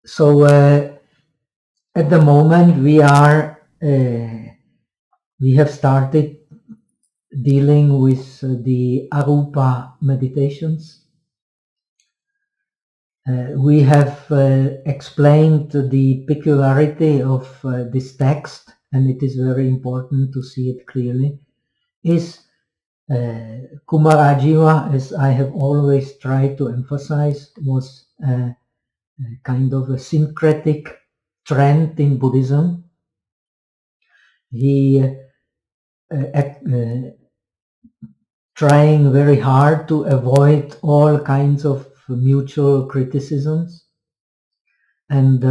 So at the moment we have started dealing with the Arupa meditations. We have explained the peculiarity of this text, and it is very important to see it clearly, is Kumarajiva, as I have always tried to emphasize, was kind of a syncretic trend in Buddhism. He trying very hard to avoid all kinds of mutual criticisms, and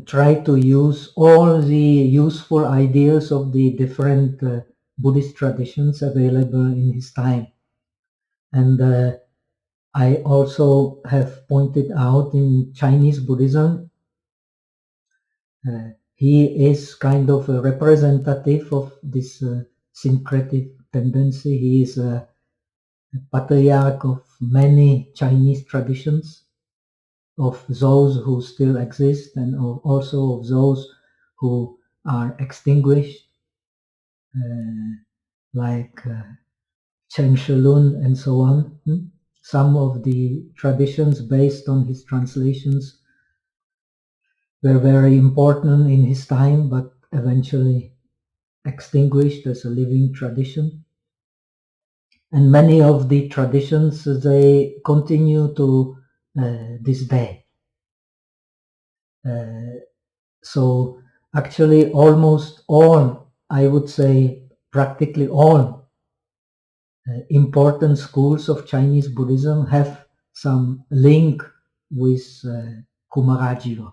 try to use all the useful ideas of the different Buddhist traditions available in his time. And I also have pointed out in Chinese Buddhism, he is kind of a representative of this syncretic tendency. He is a patriarch of many Chinese traditions, of those who still exist and also of those who are extinguished, like Chen Shelun and so on. Some of the traditions based on his translations were very important in his time, but eventually extinguished as a living tradition. And many of the traditions, they continue to this day. So actually almost all, I would say practically all important schools of Chinese Buddhism have some link with Kumarajiva.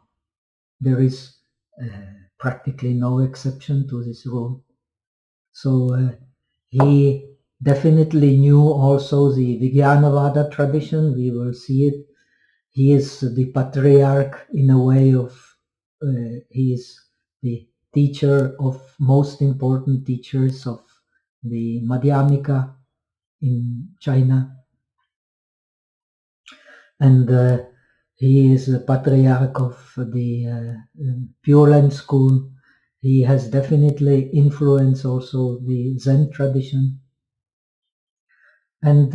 There is practically no exception to this rule. So he definitely knew also the Vijnanavada tradition. We will see it. He is the patriarch in a way of, he is the teacher of most important teachers of the Madhyamika in China. And he is a patriarch of the Pure Land school. He has definitely influenced also the Zen tradition. And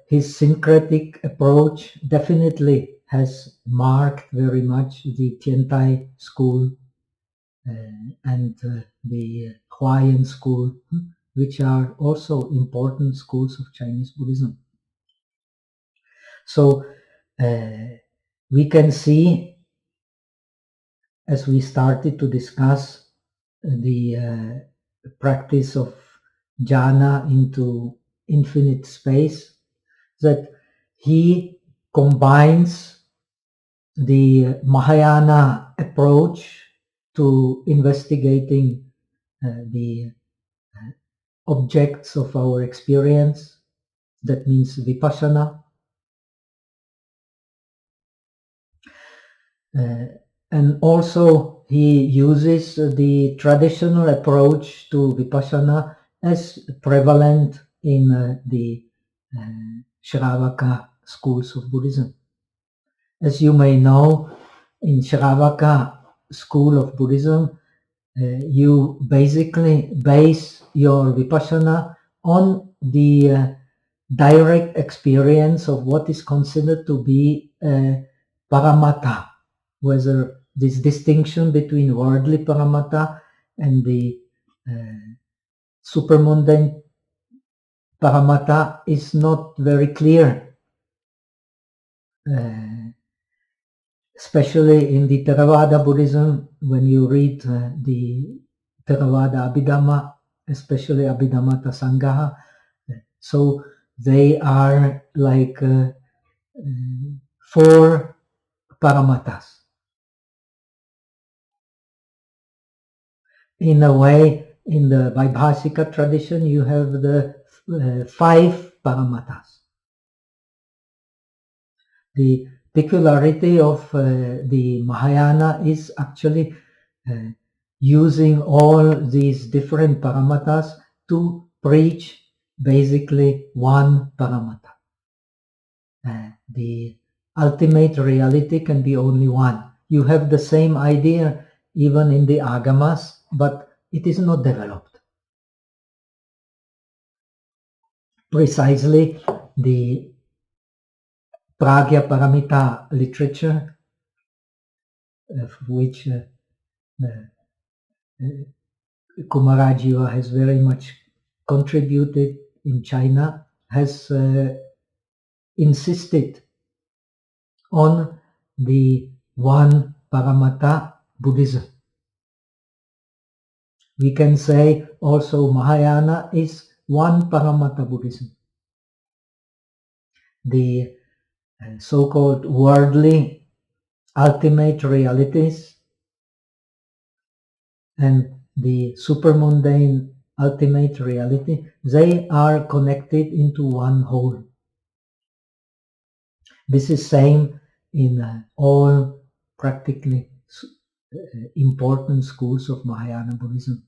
his syncretic approach definitely has marked very much the Tiantai school and the Huayan school, which are also important schools of Chinese Buddhism. So we can see, as we started to discuss the practice of jhana into infinite space, that he combines the Mahayana approach to investigating the objects of our experience. That means vipassana. And also he uses the traditional approach to vipassana as prevalent in the Shravaka schools of Buddhism. As you may know, in Shravaka school of Buddhism, you basically base your vipassana on the direct experience of what is considered to be paramattha, whether this distinction between worldly paramattha and the supermundane paramattha is not very clear, especially in the Theravada Buddhism. When you read the Theravada Abhidhamma, especially Abhidhamma Sangaha, so they are like 4 paramattas. In a way, in the Vaibhasika tradition, you have the 5 paramattas. The peculiarity of the Mahayana is actually using all these different paramattas to preach basically one paramattha. The ultimate reality can be only one. You have the same idea even in the Agamas, but it is not developed. Precisely the Pragya Paramita literature, of which Kumarajiva has very much contributed in China, has insisted on the one Paramata Buddhism. We can say also Mahayana is one Paramata Buddhism. The so-called worldly ultimate realities and the supermundane ultimate reality, they are connected into one whole. This is same in all practically important schools of Mahayana Buddhism.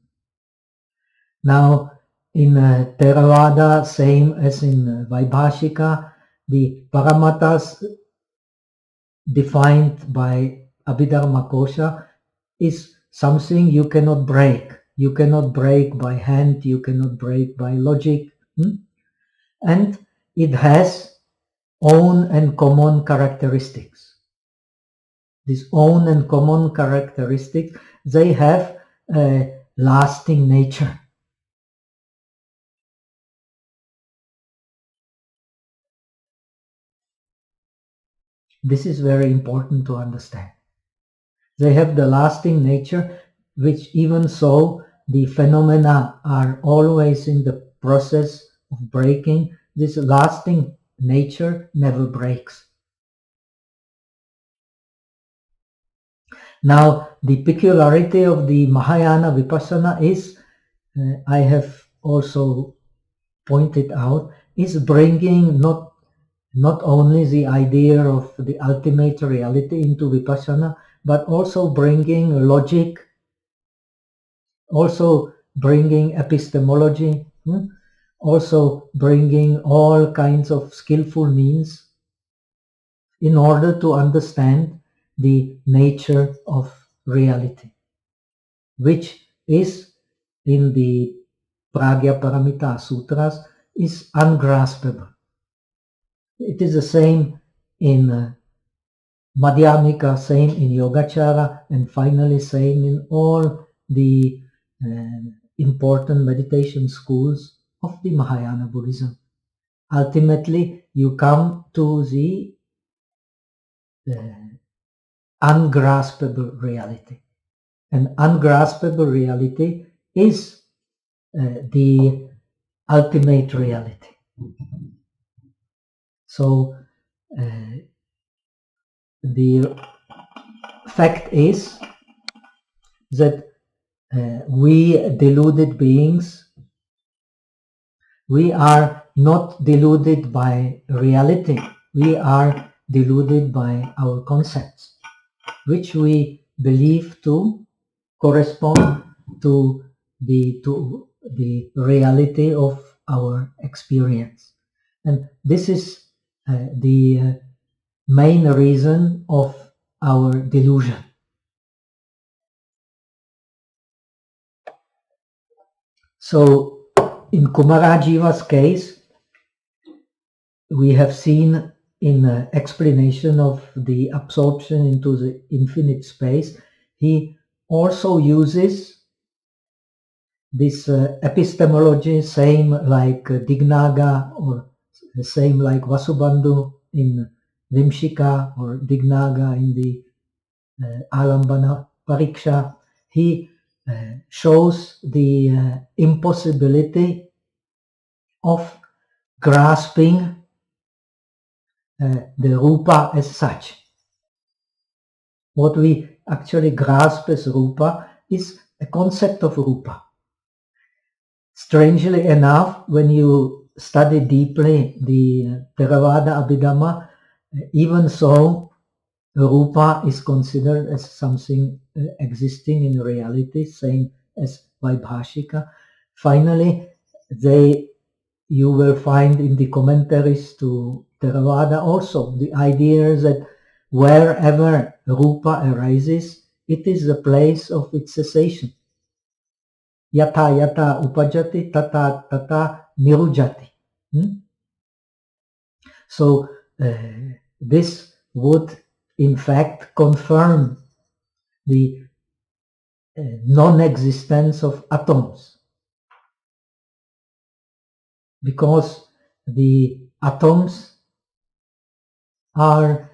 Now, in Theravada, same as in Vaibhashika, the Paramatas defined by Abhidharma Kosha is something you cannot break. You cannot break by hand, you cannot break by logic. And it has own and common characteristics. These own and common characteristics, they have a lasting nature. This is very important to understand. They have the lasting nature, which even so, the phenomena are always in the process of breaking. This lasting nature never breaks. Now, the peculiarity of the Mahayana Vipassana is, I have also pointed out, is bringing not only the idea of the ultimate reality into Vipassana, but also bringing logic, also bringing epistemology, also bringing all kinds of skillful means in order to understand the nature of reality, which is in the Pragya Paramita Sutras is ungraspable. It is the same in Madhyamika, same in Yogacara, and finally same in all the important meditation schools of the Mahayana Buddhism. Ultimately, you come to the ungraspable reality. And ungraspable reality is the ultimate reality. So the fact is that we deluded beings, we are not deluded by reality, we are deluded by our concepts, which we believe to correspond to the reality of our experience. And this is the main reason of our delusion. So in Kumarajiva's case, we have seen in explanation of the absorption into the infinite space, he also uses this epistemology, same like Dignaga, or the same like Vasubandhu in Vimshika, or Dignaga in the Alambana Pariksha. He shows the impossibility of grasping the rupa as such. What we actually grasp as rupa is a concept of rupa. Strangely enough, when you study deeply the Theravada Abhidhamma, even so, rupa is considered as something existing in reality, same as Vaibhashika. Finally, you will find in the commentaries to Theravada also, the idea that wherever rupa arises, it is the place of its cessation. Yata yata upajati tata tata nirujati. So this would in fact confirm the non-existence of atoms, because the atoms are,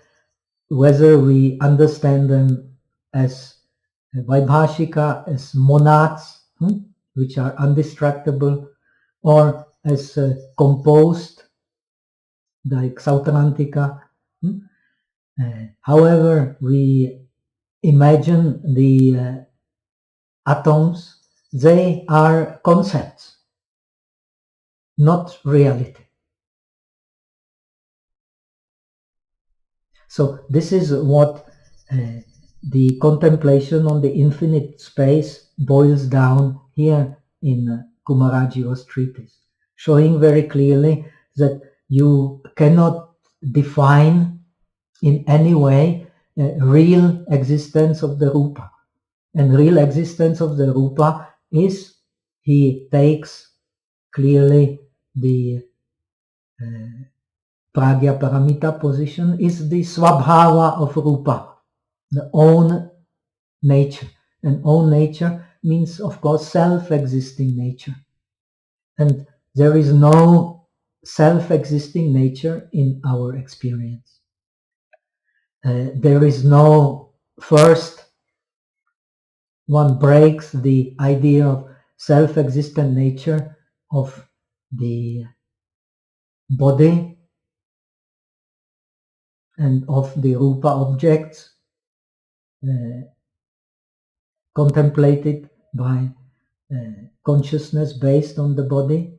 whether we understand them as Vaibhashika, as monads, which are undistractable, or as composed, like Sautrantika. However we imagine the atoms, they are concepts, not reality. So this is what the contemplation on the infinite space boils down here in Kumarajiva's treatise, showing very clearly that you cannot define in any way real existence of the rupa. And real existence of the rupa is, he takes clearly the Pragya Paramita position, is the Swabhava of rupa, the own nature. And own nature means, of course, self-existing nature. And there is no self-existing nature in our experience. There is no, first one breaks the idea of self-existent nature of the body and of the rupa objects contemplated by consciousness based on the body.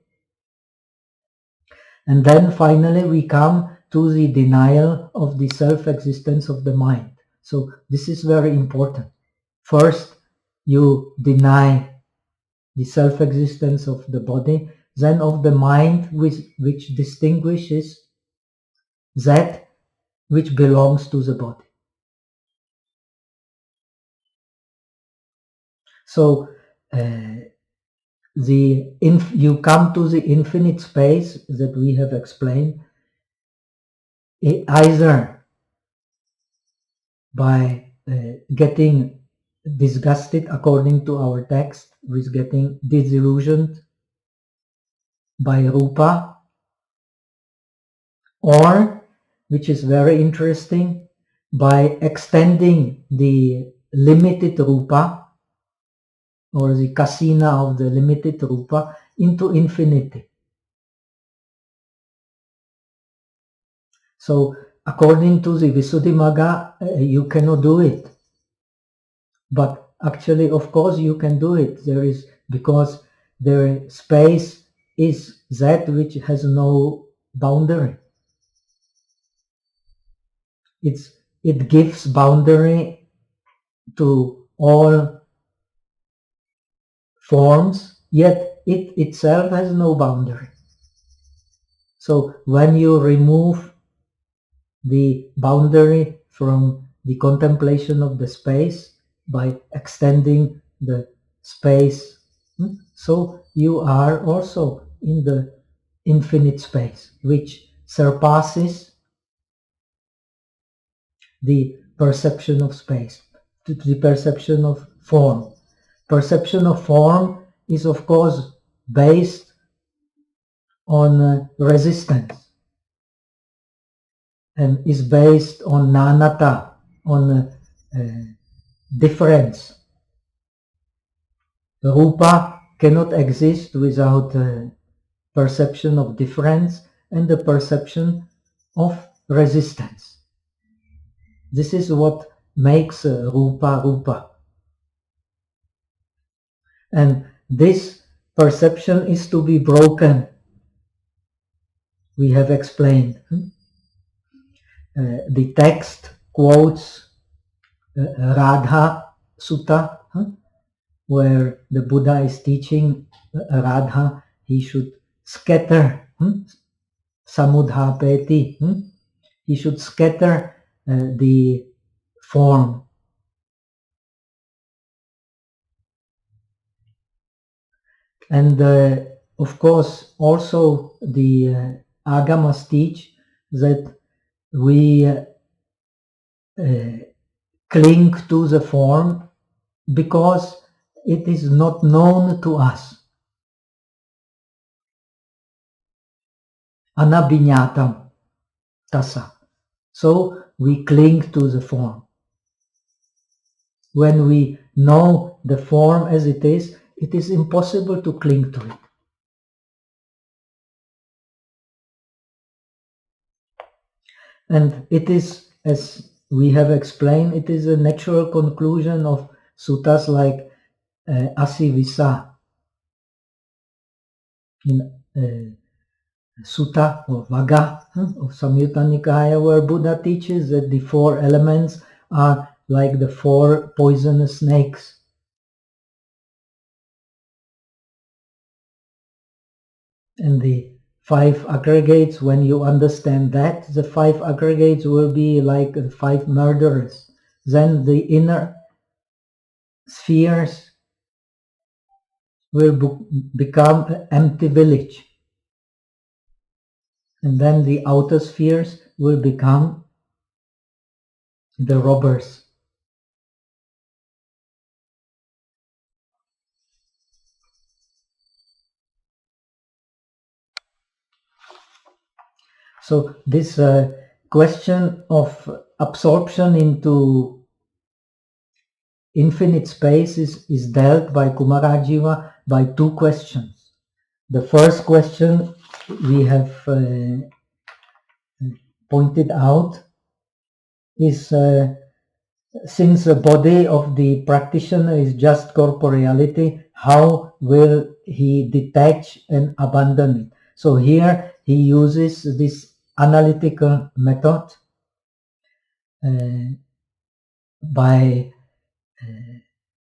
And then finally we come to the denial of the self-existence of the mind. So this is very important. First, you deny the self-existence of the body, then of the mind, which distinguishes that which belongs to the body. So you come to the infinite space that we have explained, either by getting disgusted, according to our text, with getting disillusioned by rupa, or, which is very interesting, by extending the limited rupa, or the kasina of the limited rupa, into infinity. So according to the Visuddhimagga, you cannot do it. But actually, of course, you can do it. Because the space is that which has no boundary. It gives boundary to all forms, yet it itself has no boundary. So when you remove the boundary from the contemplation of the space by extending the space, so you are also in the infinite space, which surpasses the perception of space, to the perception of form. Perception of form is, of course, based on resistance, and is based on nanata, on difference. The rupa cannot exist without perception of difference and the perception of resistance. This is what makes rupa rupa. And this perception is to be broken. We have explained. The text quotes Radha Sutta, where the Buddha is teaching Radha he should scatter samudhapeti. He should scatter the form. And of course, also the agamas teach that we cling to the form because it is not known to us. Anabhinyatam tasa. So we cling to the form. When we know the form as it is impossible to cling to it. And it is, as we have explained, it is a natural conclusion of suttas like Asivisa. In Sutta or Vagga of Samyutta Nikaya, where Buddha teaches that the four elements are like the four poisonous snakes. And the five aggregates, when you understand that, the five aggregates will be like the five murderers. Then the inner spheres will become an empty village. And then the outer spheres will become the robbers. So this question of absorption into infinite space is dealt by Kumarajiva by two questions. The first question we have pointed out is since the body of the practitioner is just corporeality, how will he detach and abandon it? So here he uses this analytical method by,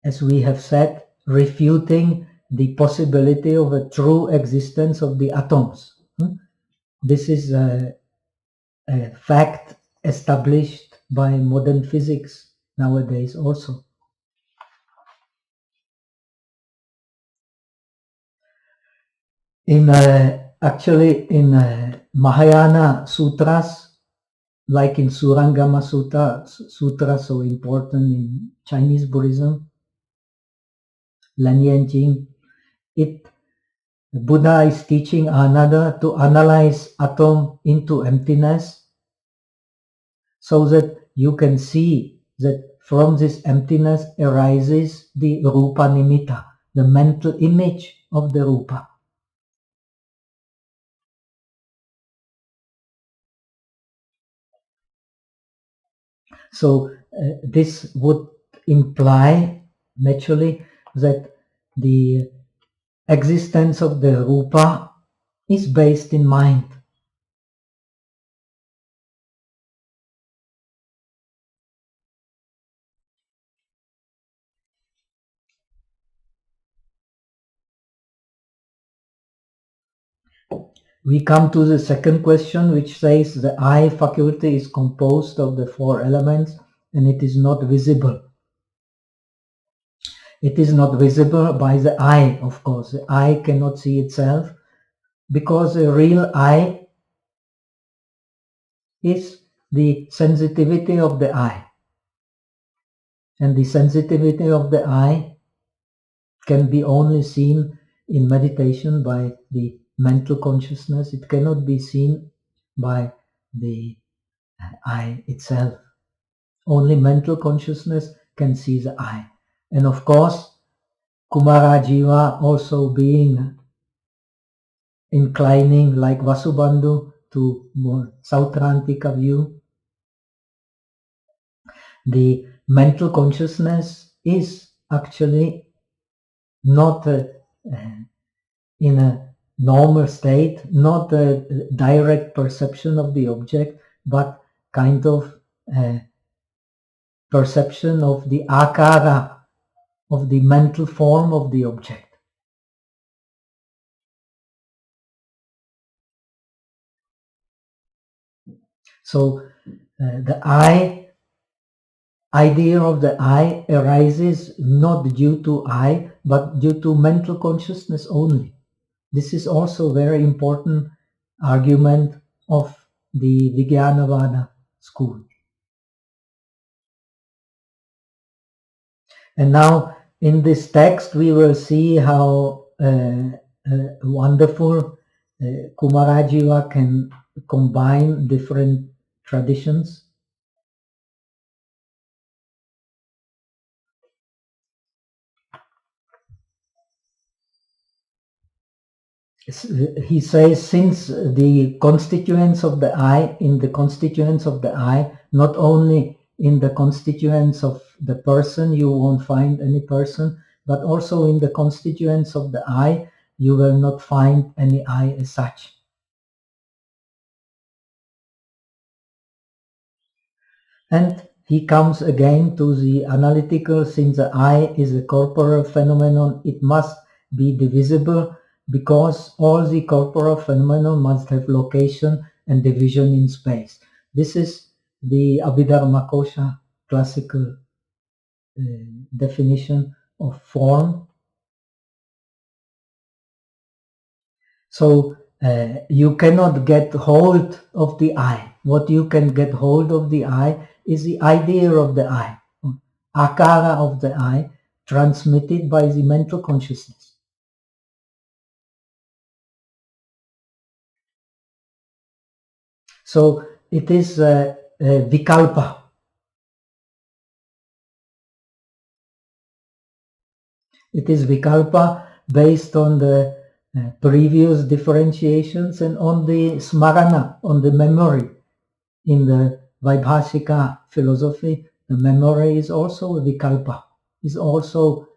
as we have said, refuting the possibility of a true existence of the atoms. This is a fact established by modern physics nowadays also. Actually in Mahayana sutras, like in Surangama Sutra, so important in Chinese Buddhism, Lanyang Jing, Buddha is teaching another to analyze atom into emptiness, so that you can see that from this emptiness arises the rupa nimitta, the mental image of the rupa. So this would imply naturally that the existence of the rupa is based in mind. We come to the second question, which says the eye faculty is composed of the four elements and it is not visible. It is not visible by the eye, of course. The eye cannot see itself because a real eye is the sensitivity of the eye. And the sensitivity of the eye can be only seen in meditation by the mental consciousness. It cannot be seen by the eye itself. Only mental consciousness can see the eye. And of course, Kumarajiva also being inclining like Vasubandhu to more Sautrantika view, the mental consciousness is actually not in a normal state, not a direct perception of the object, but kind of perception of the akara, of the mental form of the object. So the idea of the I arises not due to I, but due to mental consciousness only. This is also a very important argument of the Vijnanavada school. And now in this text we will see how wonderful Kumarajiva can combine different traditions. He says, since the constituents of the I, in the constituents of the I, not only in the constituents of the person, you won't find any person, but also in the constituents of the I, you will not find any I as such. And he comes again to the analytical, since the I is a corporeal phenomenon, it must be divisible, because all the corporeal phenomena must have location and division in space. This is the Abhidharmakosha classical definition of form. So you cannot get hold of the I. What you can get hold of the I is the idea of the I, akara of the I, transmitted by the mental consciousness. So it is vikalpa. It is vikalpa based on the previous differentiations and on the smarana, on the memory. In the Vaibhashika philosophy, the memory is also a vikalpa, is also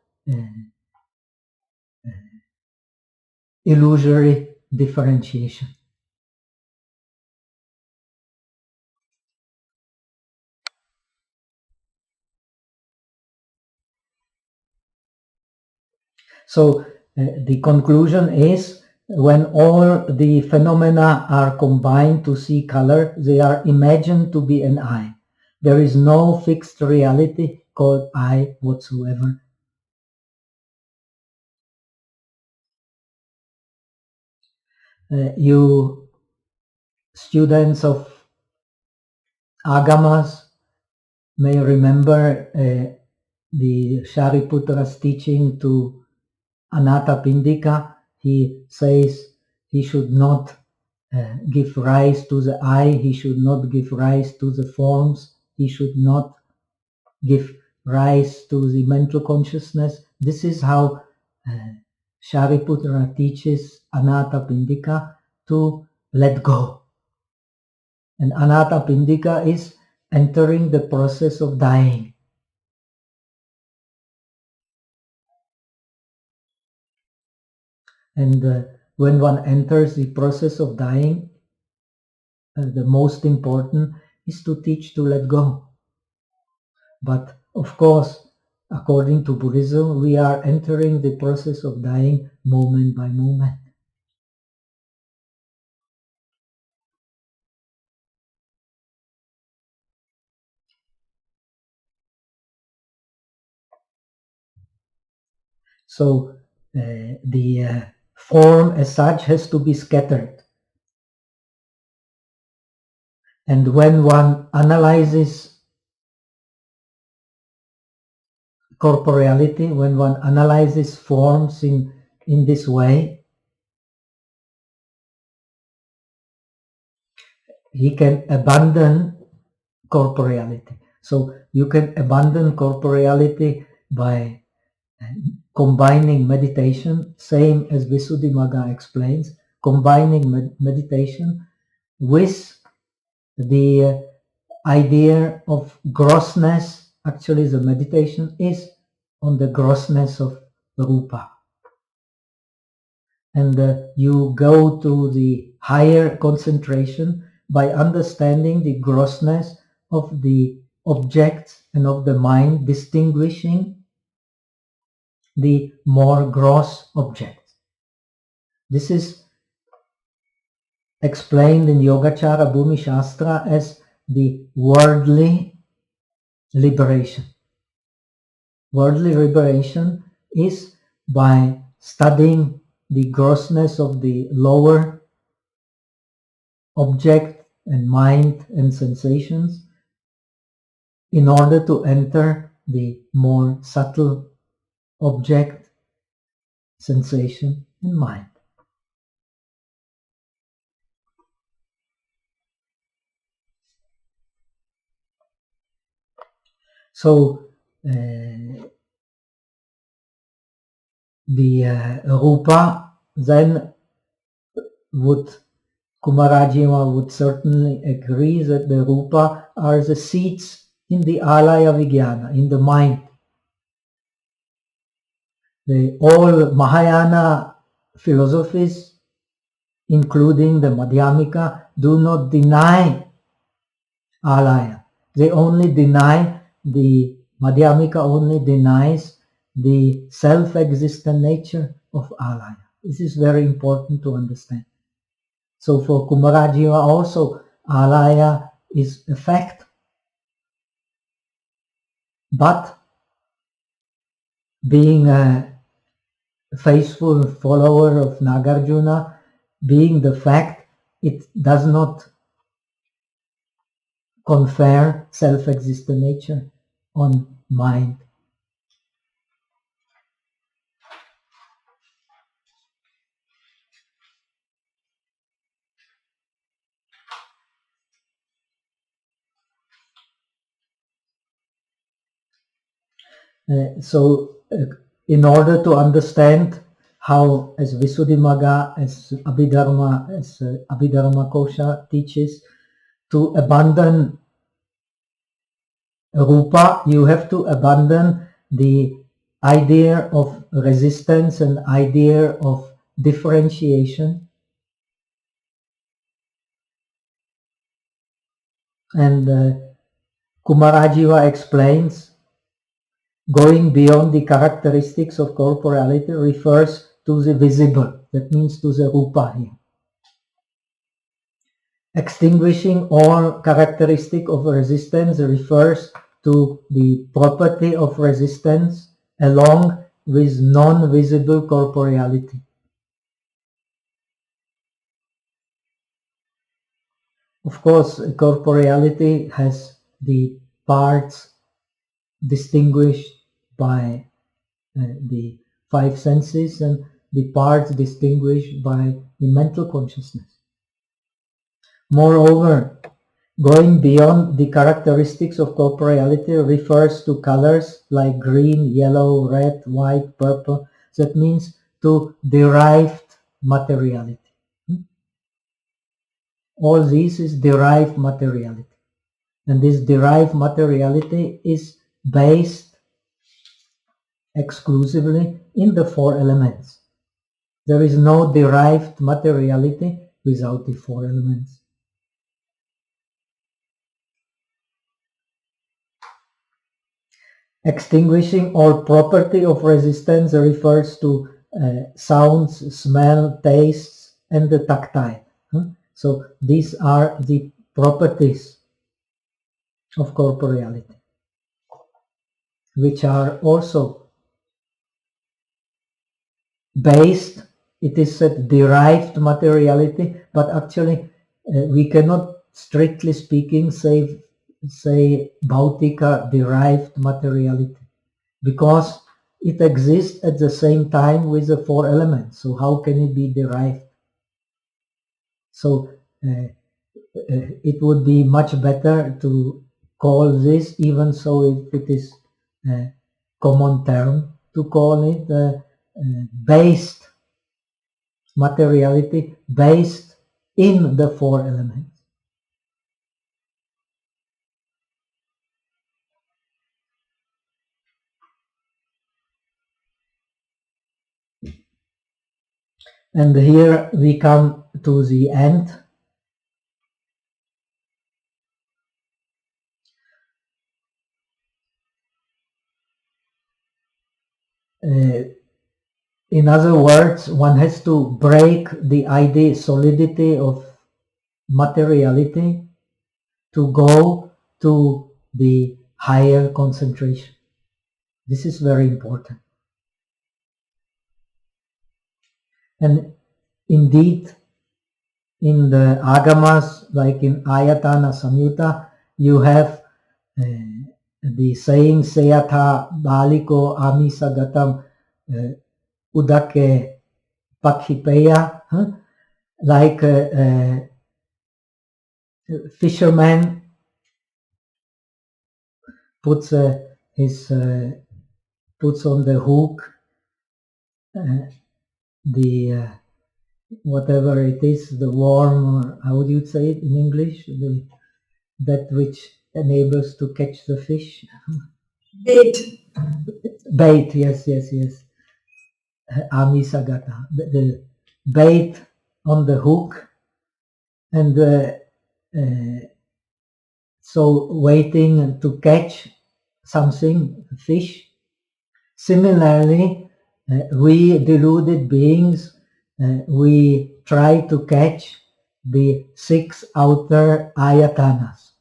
illusory differentiation. So the conclusion is, when all the phenomena are combined to see color, they are imagined to be an I. There is no fixed reality called I whatsoever. You students of Agamas may remember the Shariputra's teaching to Anathapindika. He says he should not give rise to the I, he should not give rise to the forms, he should not give rise to the mental consciousness. This is how Shariputra teaches Anathapindika to let go. And Anathapindika is entering the process of dying. And when one enters the process of dying, the most important is to teach to let go. But of course, according to Buddhism, we are entering the process of dying moment by moment. So the form as such has to be scattered. And when one analyzes corporeality, when one analyzes forms in this way, he can abandon corporeality. So you can abandon corporeality by combining meditation, same as Visuddhimagga explains, combining meditation with the idea of grossness. Actually, the meditation is on the grossness of rupa. And you go to the higher concentration by understanding the grossness of the objects and of the mind, distinguishing the more gross objects. This is explained in Yogacara Bhumi Shastra as the worldly liberation. Worldly liberation is by studying the grossness of the lower object and mind and sensations in order to enter the more subtle object, sensation, and mind. So the Rupa then Kumarajiva would certainly agree that the Rupa are the seeds in the Alaya Vijnana, in the mind. All Mahayana philosophies, including the Madhyamika, do not deny Alaya. They only deny, the Madhyamika only denies the self-existent nature of Alaya. This is very important to understand. So for Kumarajiva also, Alaya is a fact. But being a faithful follower of Nagarjuna, being the fact, it does not confer self-existent nature on mind. In order to understand how, as Visuddhimagga, as Abhidharma Kosha teaches, to abandon Rupa, you have to abandon the idea of resistance and idea of differentiation. And Kumarajiva explains, going beyond the characteristics of corporeality refers to the visible, that means to the Rupa here. Extinguishing all characteristic of resistance refers to the property of resistance along with non-visible corporeality. Of course, corporeality has the parts distinguished by the five senses and the parts distinguished by the mental consciousness. Moreover, going beyond the characteristics of corporeality refers to colors like green, yellow, red, white, purple. That means to derived materiality. All this is derived materiality. And this derived materiality is based exclusively in the four elements. There is no derived materiality without the four elements. Extinguishing all property of resistance refers to sounds, smell, tastes, and the tactile. So these are the properties of corporeality, which are also based, it is said, derived materiality, but actually we cannot, strictly speaking, say Bhautika derived materiality, because it exists at the same time with the four elements. So how can it be derived? So it would be much better to call this, even so if it is a common term, to call it based materiality, based in the four elements. And here we come to the end. In other words, one has to break the idea solidity of materiality to go to the higher concentration. This is very important. And indeed, in the Agamas, like in Ayatana Samyutta, you have the saying Seyatha Baliko Amisagatam Udake Pakhipeya, like a fisherman puts puts on the hook the whatever it is, the worm, or how would you say it in English? That which enables to catch the fish. Bait. Bait, yes. Amisagata, the bait on the hook, and so waiting to catch something, fish. Similarly, we deluded beings, we try to catch the 6 outer ayatanas.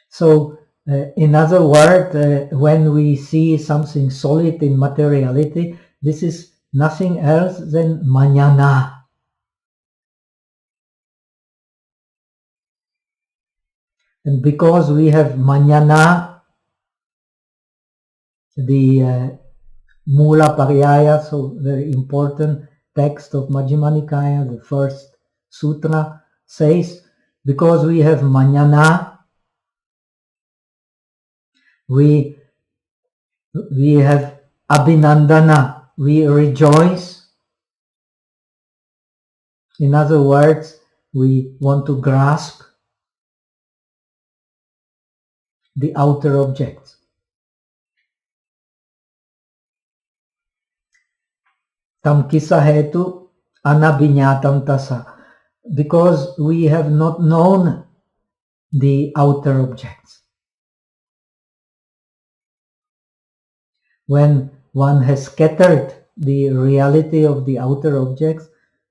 So, in other words, when we see something solid in materiality, this is nothing else than mañana. And because we have mañana, the Mula Paryaya, so very important text of Majjhima Nikaya, the first sutra, says, because we have mañana, we have abhinandana, we rejoice. In other words, we want to grasp the outer objects. Tam kisa hetu anabhinyatam tasa, because we have not known the outer objects. When one has scattered the reality of the outer objects,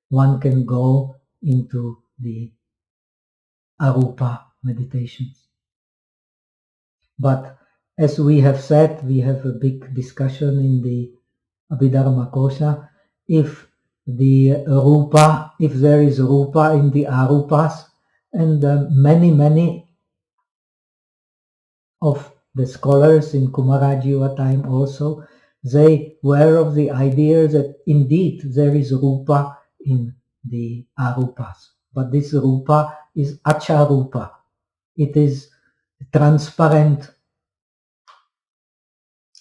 one can go into the arupa meditations. But as we have said, we have a big discussion in the Abhidharma Kosha, if the rupa, if there is rupa in the arupas, and many of the scholars in Kumarajiva time also, they were of the idea that indeed there is rupa in the arupas. But this rupa is acharupa. It is transparent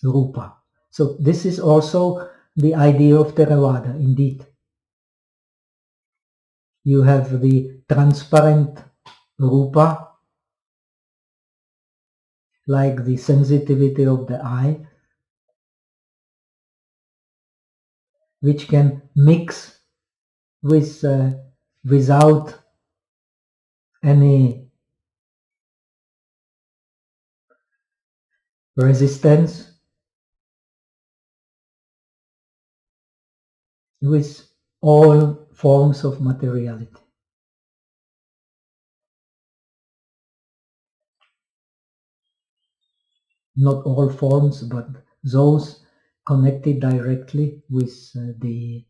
rupa. So this is also the idea of Theravada, indeed. You have the transparent rupa, like the sensitivity of the eye, which can mix with without any resistance with all forms of materiality. Not all forms, but those connected directly with the,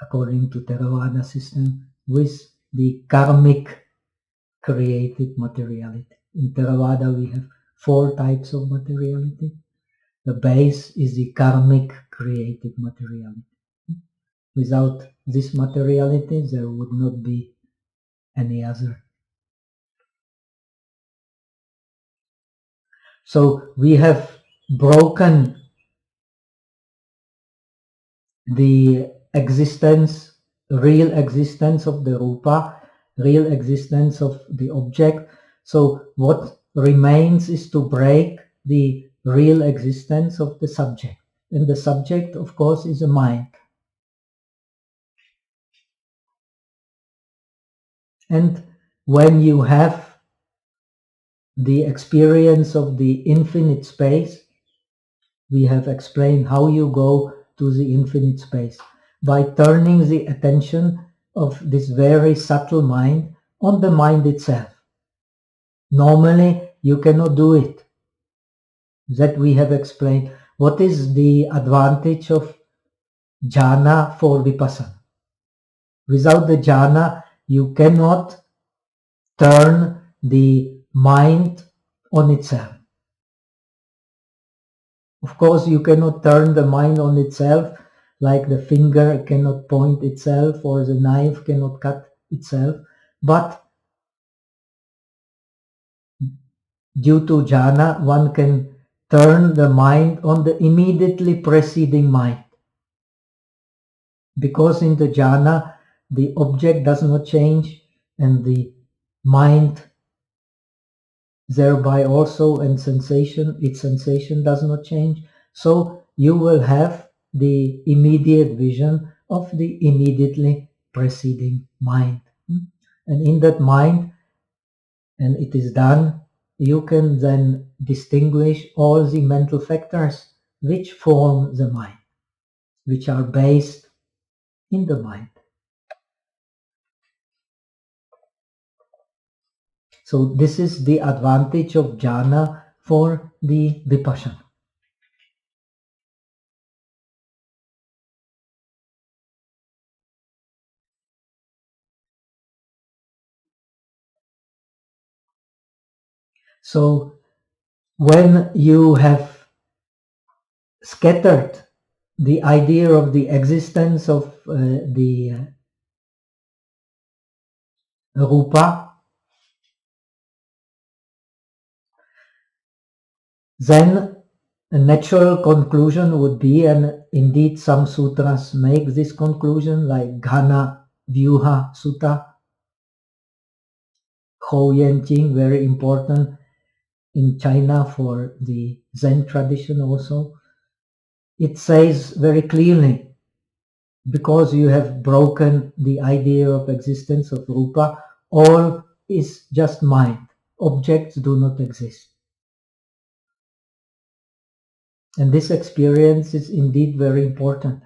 according to Theravada system, with the karmic created materiality. In Theravada we have 4 types of materiality. The base is the karmic created materiality. Without this materiality, there would not be any other. So we have broken the existence, real existence of the rupa, real existence of the object. So what remains is to break the real existence of the subject. And the subject, of course, is a mind. And when you have the experience of the infinite space, we have explained how you go to the infinite space by turning the attention of this very subtle mind on the mind itself. Normally, you cannot do it. That we have explained. What is the advantage of jhana for vipassana? Without the jhana, you cannot turn the mind on itself. Of course, you cannot turn the mind on itself, like the finger cannot point itself or the knife cannot cut itself. But due to jhana, one can turn the mind on the immediately preceding mind. Because in the jhana, the object does not change and the mind thereby also, and its sensation does not change. So you will have the immediate vision of the immediately preceding mind. And in that mind, and it is done, you can then distinguish all the mental factors which form the mind, which are based in the mind. So this is the advantage of jhana for the vipassana. So when you have scattered the idea of the existence of the rupa, then a natural conclusion would be, and indeed some sutras make this conclusion, like Ghana Vyuha Sutta, Hou Yan Jing, very important in China for the Zen tradition also. It says very clearly, because you have broken the idea of existence of rupa, all is just mind. Objects do not exist. And this experience is indeed very important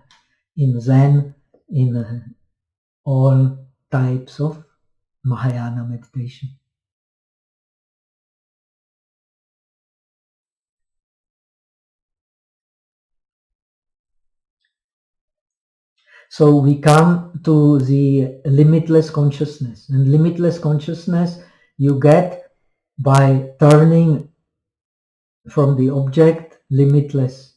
in Zen, in all types of Mahayana meditation. So we come to the limitless consciousness. And limitless consciousness you get by turning from the object limitless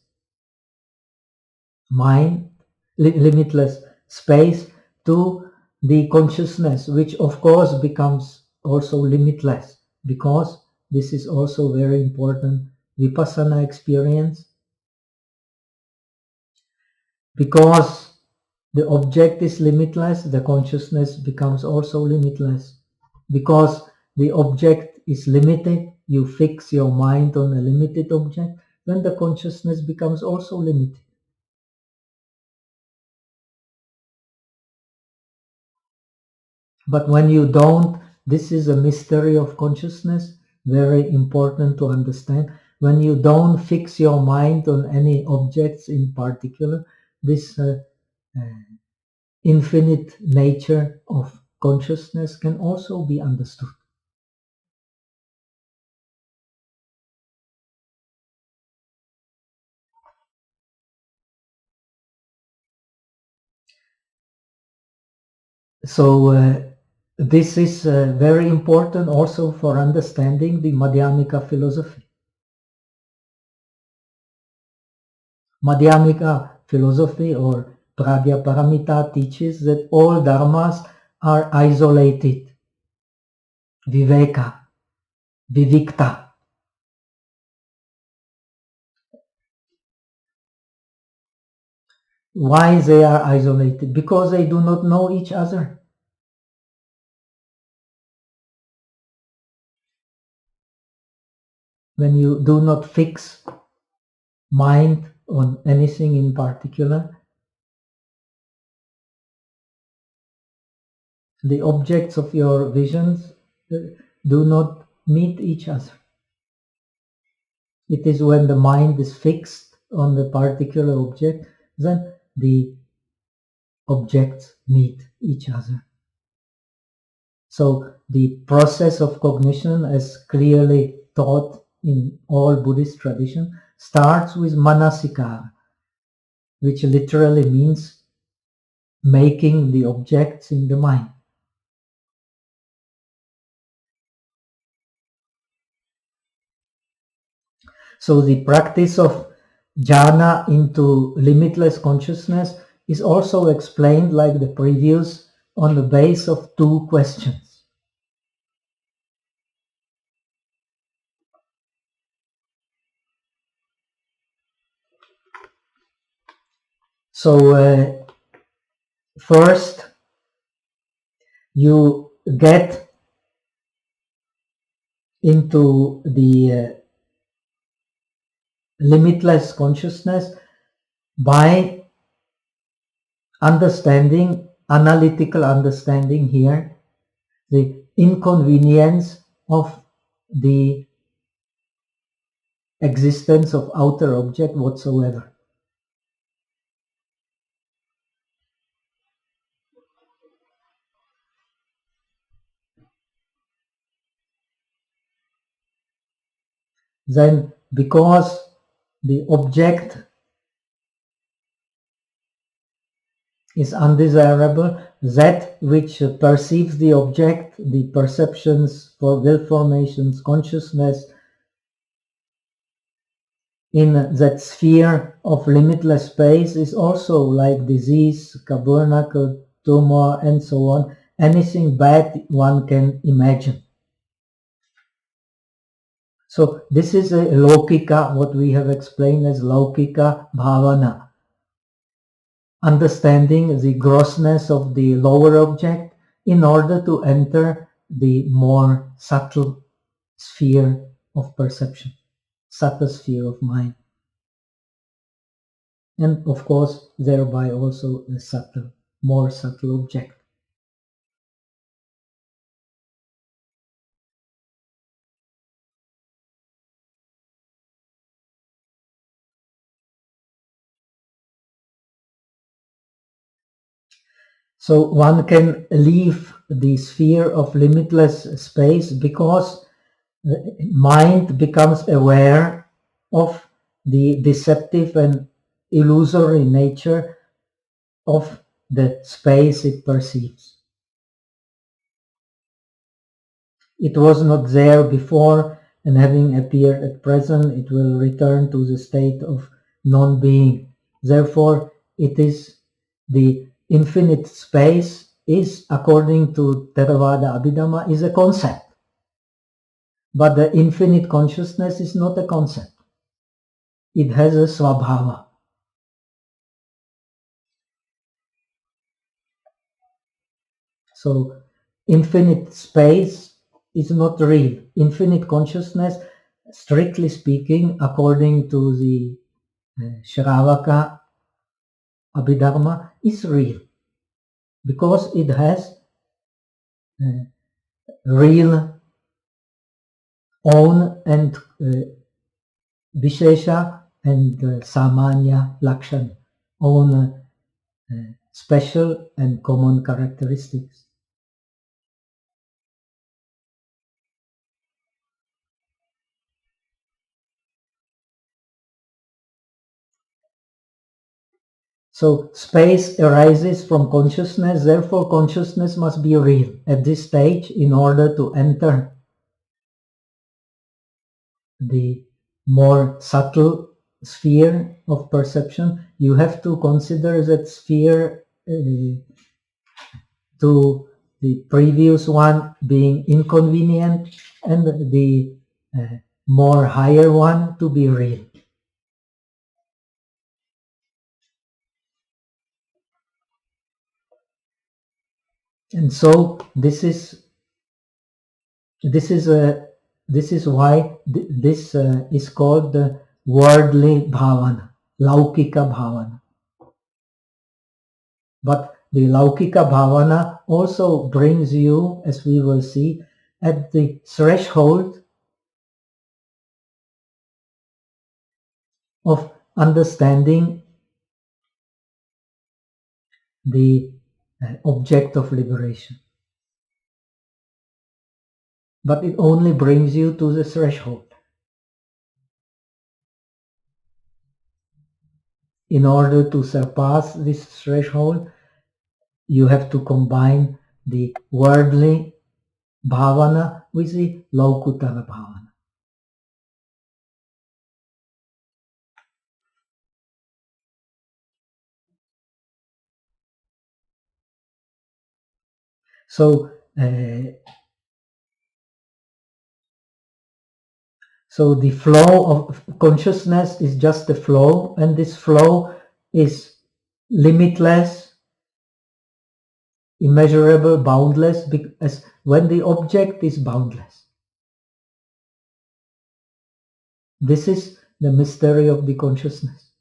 mind, limitless space, to the consciousness, which of course becomes also limitless, because this is also very important vipassana experience. Because the object is limitless, the consciousness becomes also limitless. Because the object is limited, you fix your mind on a limited object, then the consciousness becomes also limited. But when you don't, this is a mystery of consciousness, very important to understand. When you don't fix your mind on any objects in particular, this infinite nature of consciousness can also be understood. So this is very important also for understanding the Madhyamika philosophy. Madhyamika philosophy or Pragya teaches that all dharmas are isolated, viveka, vivikta. Why they are isolated? Because they do not know each other. When you do not fix mind on anything in particular, the objects of your visions do not meet each other. It is when the mind is fixed on the particular object, then the objects meet each other. So the process of cognition, as clearly taught in all Buddhist tradition, starts with manasikara, which literally means making the objects in the mind. So the practice of jhana into limitless consciousness is also explained like the previous on the base of two questions. So first you get into the limitless consciousness by understanding, analytical understanding here, the inconvenience of the existence of outer object whatsoever. Then, because the object is undesirable, that which perceives the object, the perceptions for will formations, consciousness, in that sphere of limitless space is also like disease, tabernacle, tumor, and so on, anything bad one can imagine. So this is a Lokika, what we have explained as Lokika Bhavana. Understanding the grossness of the lower object in order to enter the more subtle sphere of perception, subtle sphere of mind. And of course, thereby also a subtle, more subtle object. So one can leave the sphere of limitless space because the mind becomes aware of the deceptive and illusory nature of the space it perceives. It was not there before, and having appeared at present, it will return to the state of non-being. Therefore, it is the infinite space is, according to Theravada Abhidhamma, is a concept. But the infinite consciousness is not a concept. It has a svabhava. So infinite space is not real. Infinite consciousness, strictly speaking, according to the Shravaka Abhidharma, is real because it has real own and Vishesha and Samanya Lakshana, own special and common characteristics. So space arises from consciousness, therefore consciousness must be real at this stage in order to enter the more subtle sphere of perception. You have to consider that sphere to the previous one being inconvenient and the more higher one to be real. And so this is why this is called the worldly bhavana, laukika bhavana. But the laukika bhavana also brings you, as we will see, at the threshold of understanding the object of liberation. But it only brings you to the threshold. In order to surpass this threshold, you have to combine the worldly bhavana with the Laukutara bhavana. So the flow of consciousness is just the flow, and this flow is limitless, immeasurable, boundless, because when the object is boundless. This is the mystery of the consciousness.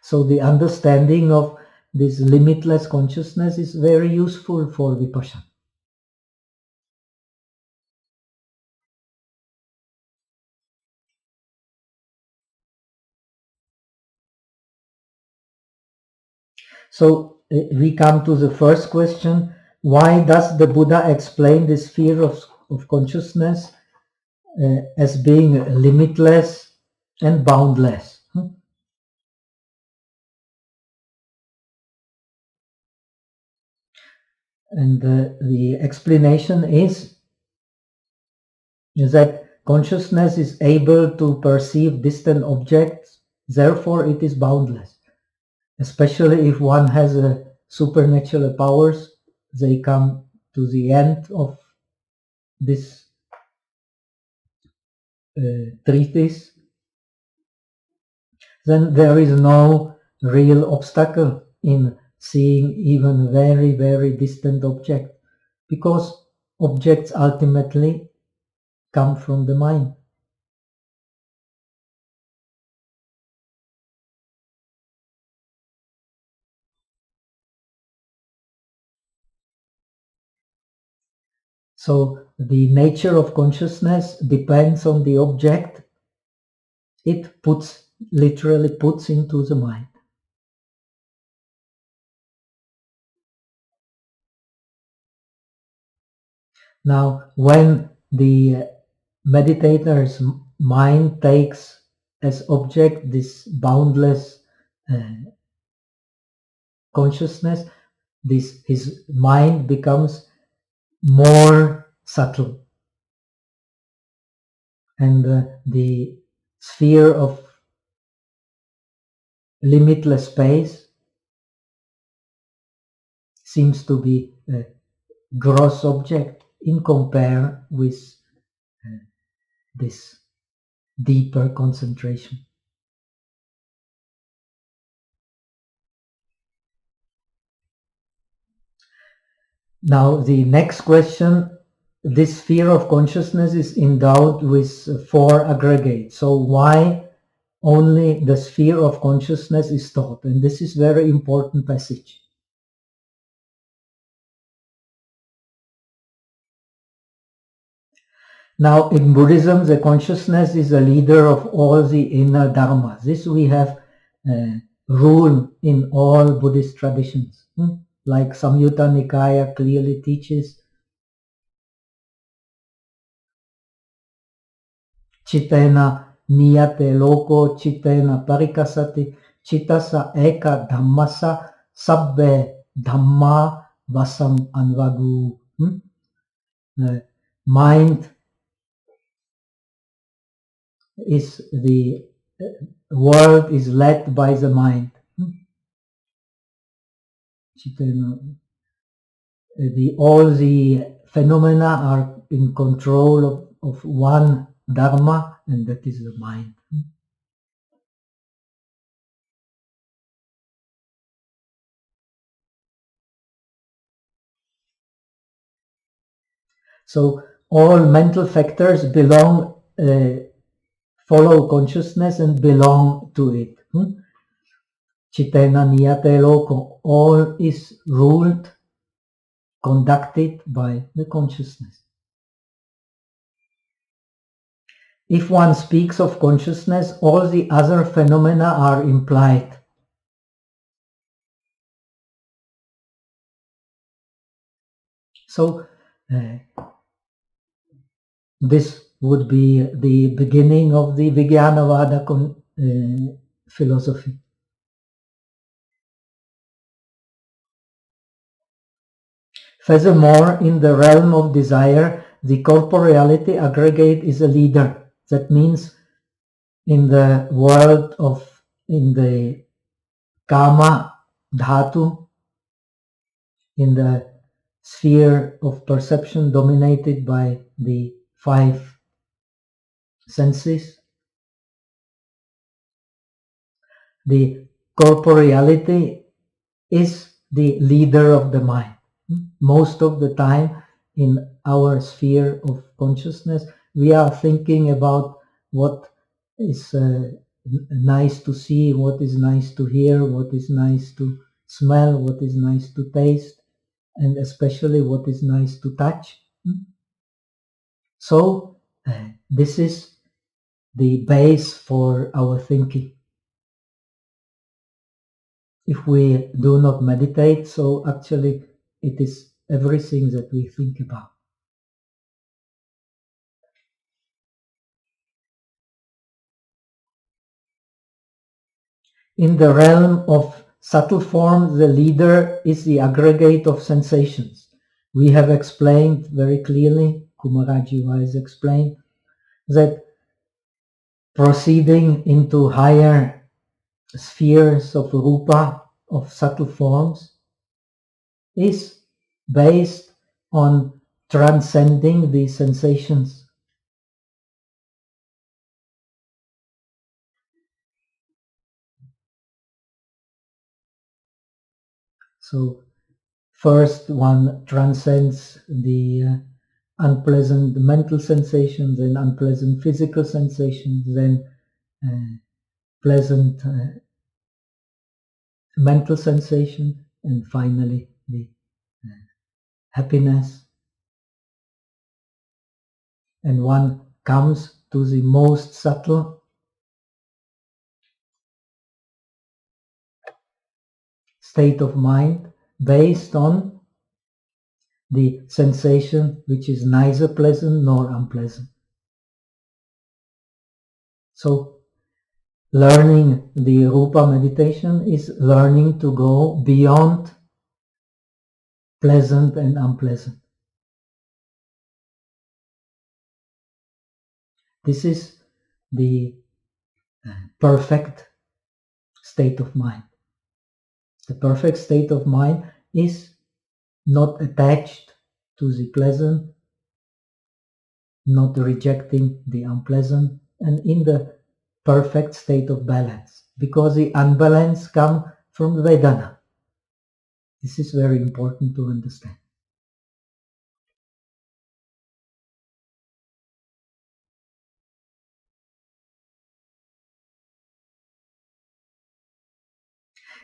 So the understanding of this limitless consciousness is very useful for Vipassana. So we come to the first question: why does the Buddha explain the sphere of consciousness as being limitless and boundless? And the explanation is that consciousness is able to perceive distant objects, therefore it is boundless. Especially if one has supernatural powers, they come to the end of this treatise, then there is no real obstacle in seeing even very, very distant objects, because objects ultimately come from the mind. So the nature of consciousness depends on the object it literally puts into the mind. Now, when the meditator's mind takes as object this boundless consciousness, his mind becomes more subtle, and the sphere of limitless space seems to be a gross object in compare with this deeper concentration. Now the next question: this sphere of consciousness is endowed with four aggregates. So why only the sphere of consciousness is taught? And this is very important passage. Now in Buddhism, the consciousness is the leader of all the inner dharmas. This we have rule in all Buddhist traditions. Like Samyutta Nikaya clearly teaches, Chitena niyate loko chitena parikasati chitasa eka dhammasa sabbe dhamma vasam anvagu. The mind is the world is led by the mind. All the phenomena are in control of one dharma, and that is the mind. So all mental factors belong, follow consciousness and belong to it. Chitena niyate loko, all is ruled, conducted by the consciousness. If one speaks of consciousness, all the other phenomena are implied. So, this would be the beginning of the Vijnanavada philosophy. Furthermore, in the realm of desire, the corporeality aggregate is a leader. That means in the world of, in the kama dhatu, in the sphere of perception dominated by the 5 senses, the corporeality is the leader of the mind. Most of the time in our sphere of consciousness, we are thinking about what is nice to see, what is nice to hear, what is nice to smell, what is nice to taste, and especially what is nice to touch. So this is the base for our thinking. If we do not meditate, so actually it is everything that we think about. In the realm of subtle form, the leader is the aggregate of sensations. We have explained very clearly, Kumarajiva has explained, that proceeding into higher spheres of rupa, of subtle forms, is based on transcending the sensations. So first one transcends the unpleasant mental sensations, then unpleasant physical sensations, then pleasant mental sensation, and finally the happiness. And one comes to the most subtle state of mind based on the sensation which is neither pleasant nor unpleasant. So learning the Rupa meditation is learning to go beyond pleasant and unpleasant. This is the perfect state of mind. The perfect state of mind is not attached to the pleasant, not rejecting the unpleasant, and in the perfect state of balance, because the unbalance comes from Vedana. This is very important to understand.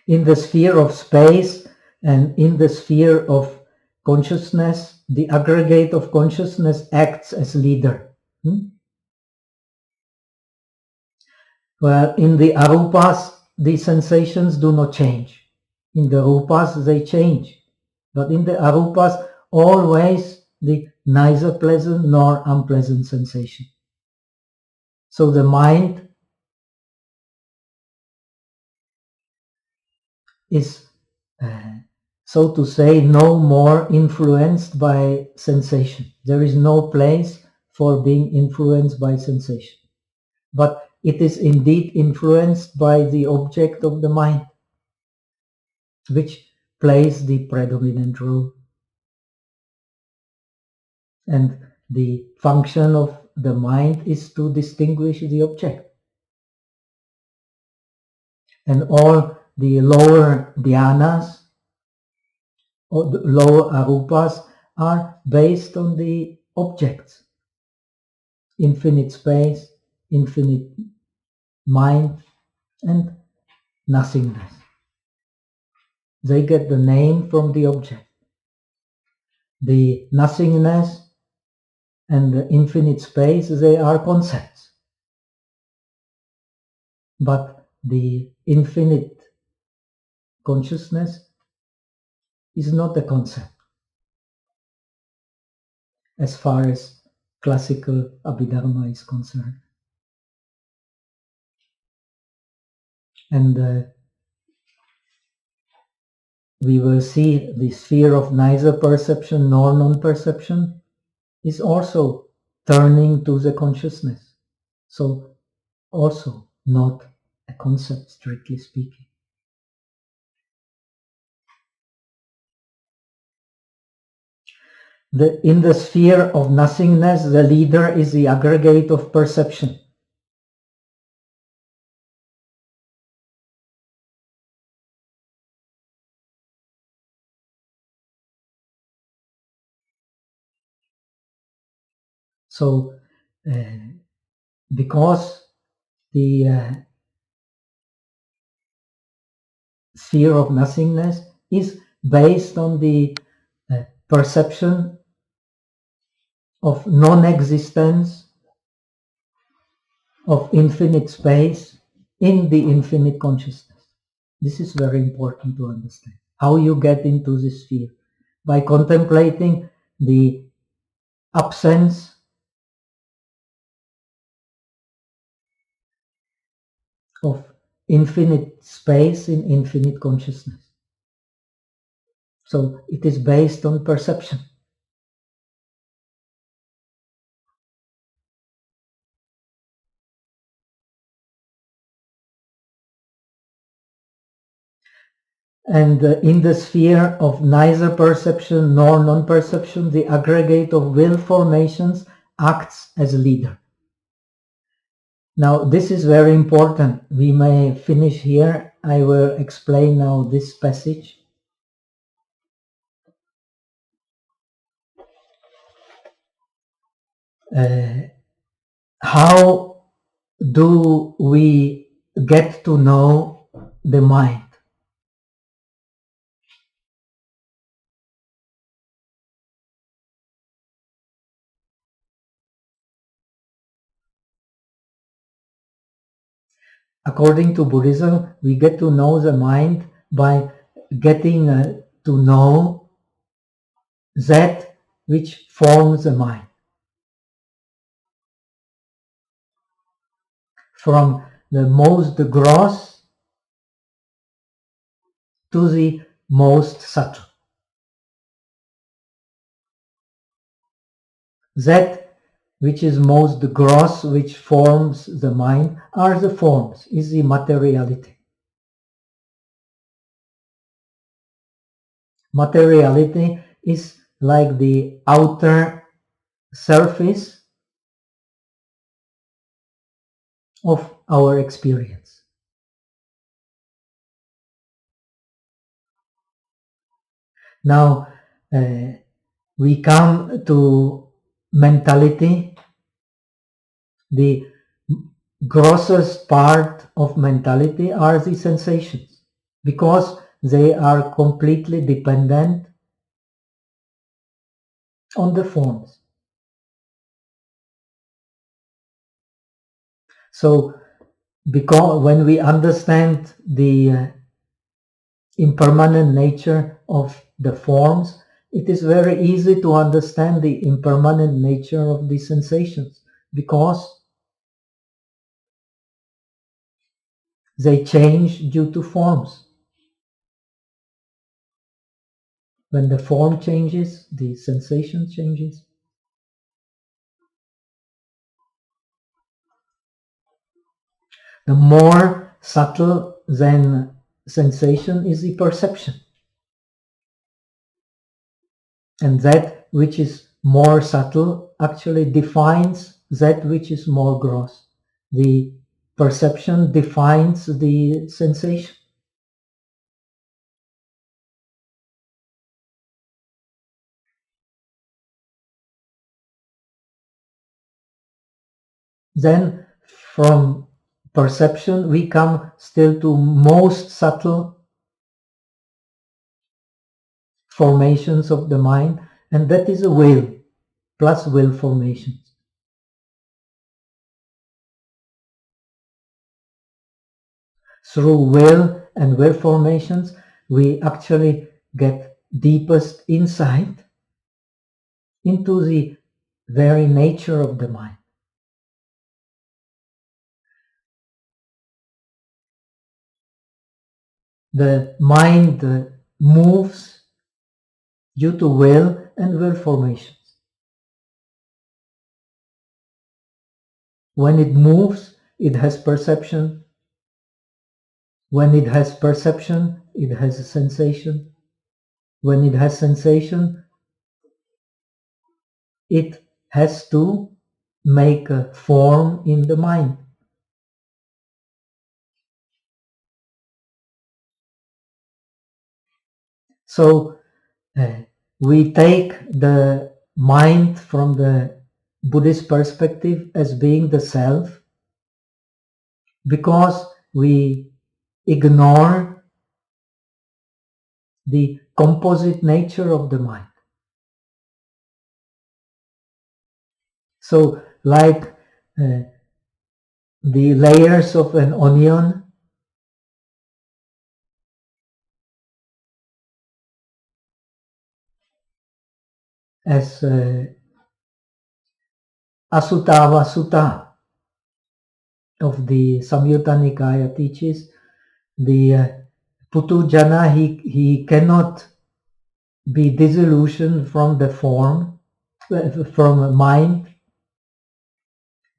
In the sphere of space and in the sphere of consciousness, the aggregate of consciousness acts as leader. Well, in the arupas, the sensations do not change. In the rupas, they change. But in the arupas, always the neither pleasant nor unpleasant sensation. So the mind is, so to say, no more influenced by sensation. There is no place for being influenced by sensation. But it is indeed influenced by the object of the mind, which plays the predominant role. And the function of the mind is to distinguish the object. And all the lower dhyanas or the lower arupas are based on the objects, infinite space, infinite mind, and nothingness. They get the name from the object. The nothingness and the infinite space, they are concepts. But the infinite consciousness is not a concept, as far as classical Abhidharma is concerned. And we will see the sphere of neither perception nor non-perception is also turning to the consciousness. So also not a concept, strictly speaking. In the sphere of nothingness, the leader is the aggregate of perception. So, because the sphere of nothingness is based on the perception of non-existence, of infinite space in the infinite consciousness. This is very important to understand. How you get into this sphere? By contemplating the absence of infinite space in infinite consciousness. So it is based on perception. And in the sphere of neither perception nor non-perception, the aggregate of will formations acts as a leader. Now, this is very important. We may finish here. I will explain now this passage. How do we get to know the mind? According to Buddhism, we get to know the mind by getting to know that which forms the mind. From the most gross to the most subtle. That which is most gross, which forms the mind, are the forms, is the materiality. Materiality is like the outer surface of our experience. Now, we come to mentality. The grossest part of mentality are the sensations, because they are completely dependent on the forms. So, because when we understand the impermanent nature of the forms, it is very easy to understand the impermanent nature of the sensations, because they change due to forms. When the form changes, the sensation changes. The more subtle than sensation is the perception. And that which is more subtle actually defines that which is more gross. The perception defines the sensation. Then from perception we come still to most subtle formations of the mind, and that is a will plus will formations. Through will and will formations we actually get deepest insight into the very nature of the mind. The mind moves due to will and will formations. When it moves, it has perception. When it has perception, it has a sensation. When it has sensation, it has to make a form in the mind. So we take the mind from the Buddhist perspective as being the self because we ignore the composite nature of the mind. So like the layers of an onion, as Asutta Sutta of the Samyutta Nikaya teaches, the Putujana, he cannot be disillusioned from the form, from mind,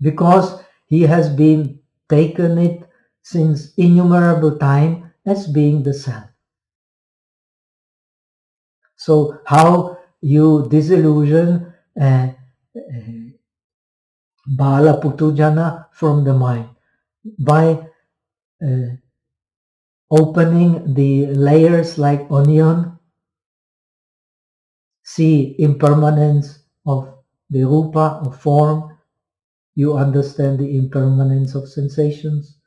because he has been taken it since innumerable time as being the self. So how you disillusion Bala Putujana from the mind? By opening the layers like onion, see impermanence of the rupa, of form, you understand the impermanence of sensations.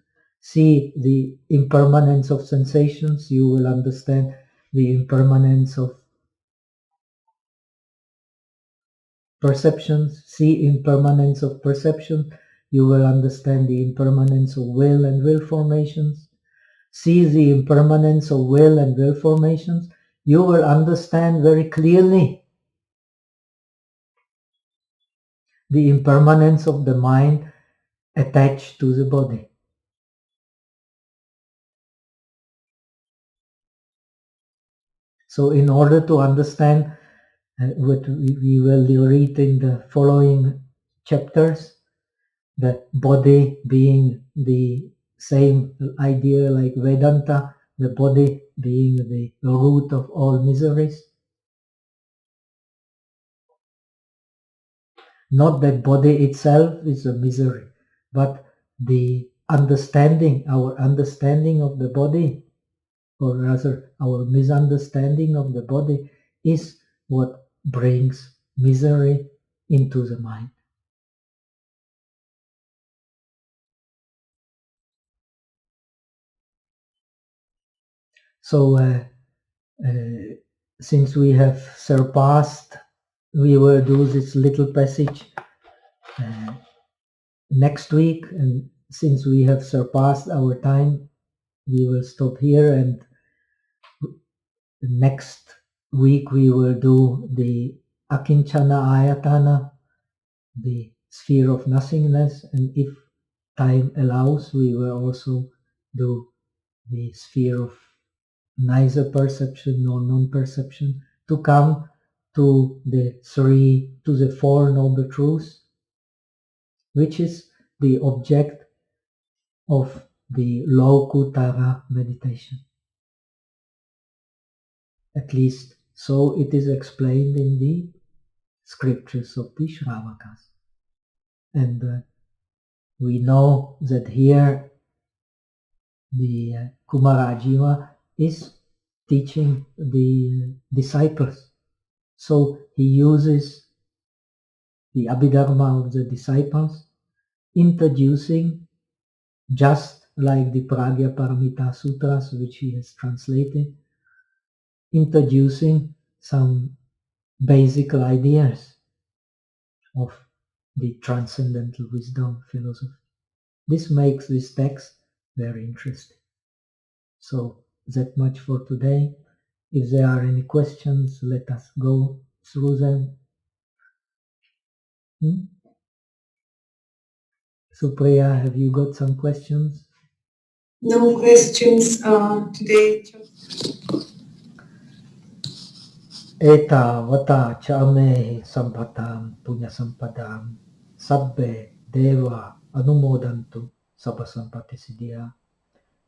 See the impermanence of sensations, you will understand the impermanence of perceptions. See impermanence of perception, you will understand the impermanence of will and will formations. See the impermanence of will and will formations, you will understand very clearly the impermanence of the mind attached to the body. So in order to understand what we will read in the following chapters, the body being the same idea like Vedanta, the body being the root of all miseries. Not that body itself is a misery, but the understanding, our understanding of the body, or rather our misunderstanding of the body, is what brings misery into the mind. So since we have surpassed, we will do this little passage next week, and since we have surpassed our time, we will stop here, and next week we will do the Akinchana Ayatana, the sphere of nothingness, and if time allows, we will also do the sphere of neither perception nor non-perception, to come to the Four Noble Truths, which is the object of the Lokutara meditation. At least so it is explained in the scriptures of the Shravakas. And we know that here the Kumarajiva is teaching the disciples. So he uses the Abhidharma of the disciples introducing, just like the Pragya Paramita Sutras, which he has translated, introducing some basic ideas of the transcendental wisdom philosophy. This makes this text very interesting. So that much for today. If there are any questions, let us go through them. Supriya, have you got some questions? No questions today. Eta vata chame sampatam punya sampadam sabbe deva anumodantu sabba sampati siddhya.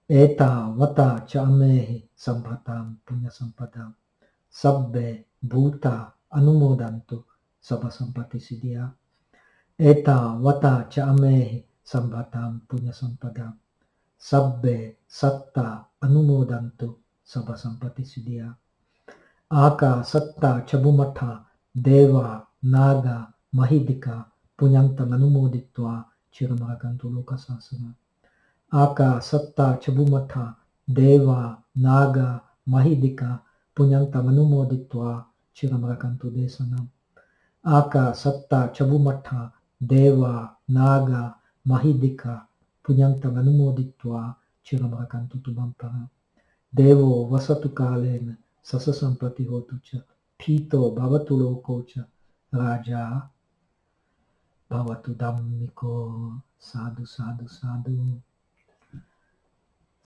Eta vata chame sampatam punya sampadam sabbe bhuta anumodantu sabba sampati siddhya. Eta vata chame sampatam punya sampadam sabbe satta anumodantu sabba sampati siddhya. Aka satta chabumata deva naga mahidika punyantang anumoditva chiramarakantu lokasasana. Aka satta chabumata deva naga mahidika punyantang anumoditva chiramarakantu desanam. Aka satta chabumata deva naga mahidika punyantang anumoditva chiramarakantu tubampara. Devo vasatu kalena sasa sampati hotu cha pito bhavatu loko cha raja bhavatu dhammiko. Sadhu sadhu sadhu.